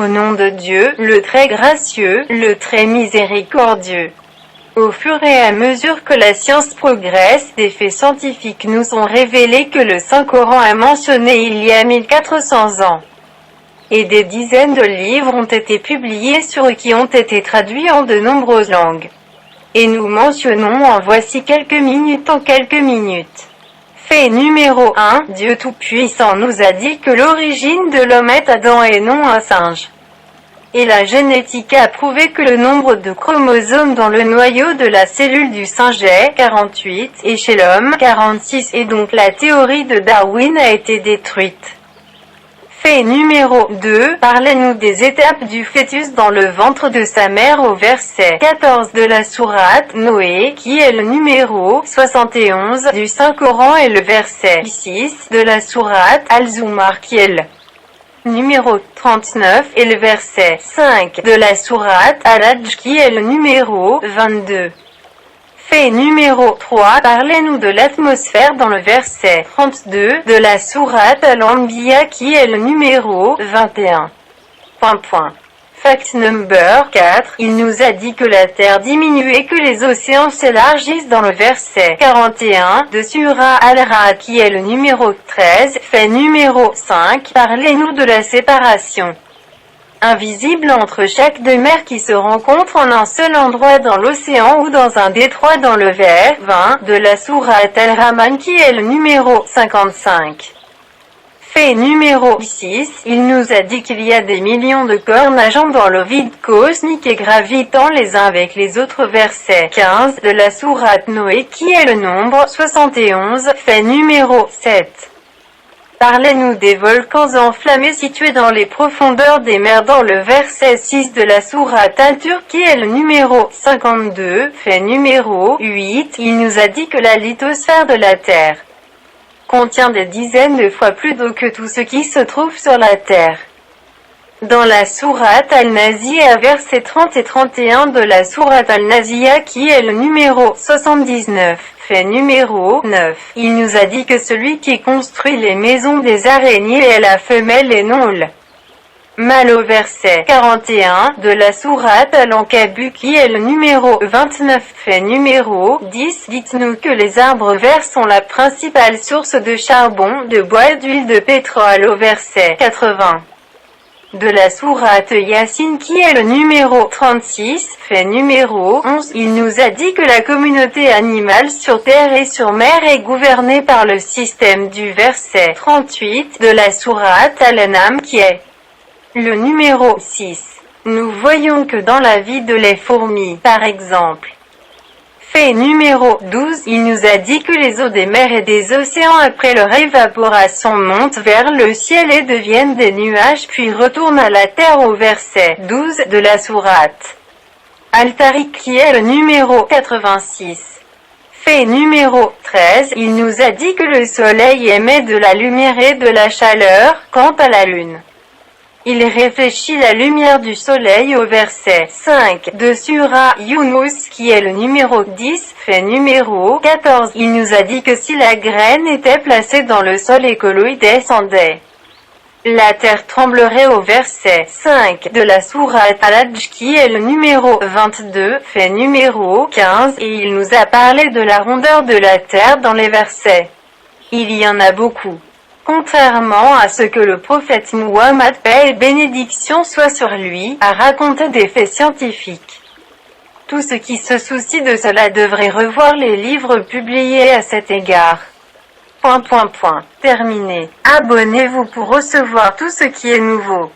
Au nom de Dieu, le très gracieux, le très miséricordieux. Au fur et à mesure que la science progresse, des faits scientifiques nous ont révélé que le Saint-Coran a mentionné il y a 1400 ans. Et des dizaines de livres ont été publiés sur eux qui ont été traduits en de nombreuses langues. Et nous mentionnons en voici quelques minutes en quelques minutes. Fait numéro 1, Dieu Tout-Puissant nous a dit que l'origine de l'homme est Adam et non un singe. Et la génétique a prouvé que le nombre de chromosomes dans le noyau de la cellule du singe est 48, et chez l'homme 46, et donc la théorie de Darwin a été détruite. Fait numéro 2, parlez-nous des étapes du fœtus dans le ventre de sa mère au verset 14 de la sourate Noé, qui est le numéro 71 du Saint-Coran, et le verset 6 de la sourate Al-Zumar qui est le numéro 39, et le verset 5 de la sourate Al-Hajj qui est le numéro 22. Fait numéro 3, parlez-nous de l'atmosphère dans le verset 32 de la sourate Al-Anbiya qui est le numéro 21. Fact number 4, il nous a dit que la terre diminue et que les océans s'élargissent dans le verset 41 de Surah Al-Ra'd qui est le numéro 13. Fait numéro 5, parlez-nous de la séparation invisible entre chaque deux mers qui se rencontrent en un seul endroit dans l'océan ou dans un détroit dans le vers 20 de la sourate Al-Rahman qui est le numéro 55. Fait numéro 6, il nous a dit qu'il y a des millions de corps nageant dans le vide cosmique et gravitant les uns avec les autres. Verset 15 de la sourate Noé qui est le nombre 71. Fait numéro 7. Parlez-nous des volcans enflammés situés dans les profondeurs des mers dans le verset 6 de la sourate Al-Tur qui est le numéro 52. Fait numéro 8, il nous a dit que la lithosphère de la Terre contient des dizaines de fois plus d'eau que tout ce qui se trouve sur la Terre. Dans la sourate Al-Naziyah versets 30 et 31 de la sourate Al-Naziyah qui est le numéro 79. Fait numéro 9. Il nous a dit que celui qui construit les maisons des araignées est la femelle et non le mâle au verset 41 de la sourate Al-Ankabut qui est le numéro 29. Fait numéro 10. Dites-nous que les arbres verts sont la principale source de charbon, de bois et d'huile de pétrole au verset 80. De la sourate Yassine qui est le numéro 36, fait numéro 11, il nous a dit que la communauté animale sur terre et sur mer est gouvernée par le système du verset 38 de la sourate Al-An'am qui est le numéro 6. Nous voyons que dans la vie de les fourmis, par exemple. Fait numéro 12, il nous a dit que les eaux des mers et des océans après leur évaporation montent vers le ciel et deviennent des nuages puis retournent à la terre au verset 12 de la sourate Al-Tariq qui est le numéro 86. Fait numéro 13, il nous a dit que le soleil émet de la lumière et de la chaleur, quant à la lune. Il réfléchit la lumière du soleil au verset 5 de Surah Yunus qui est le numéro 10. Fait numéro 14, il nous a dit que si la graine était placée dans le sol et que l'eau y descendait, la terre tremblerait au verset 5 de la sourate Al-Hajj qui est le numéro 22. Fait numéro 15, et il nous a parlé de la rondeur de la terre dans les versets. Il y en a beaucoup. Contrairement à ce que le prophète Muhammad, paix et bénédiction soit sur lui, a raconté des faits scientifiques. Tous ceux qui se soucient de cela devraient revoir les livres publiés à cet égard. Terminé. Abonnez-vous pour recevoir tout ce qui est nouveau.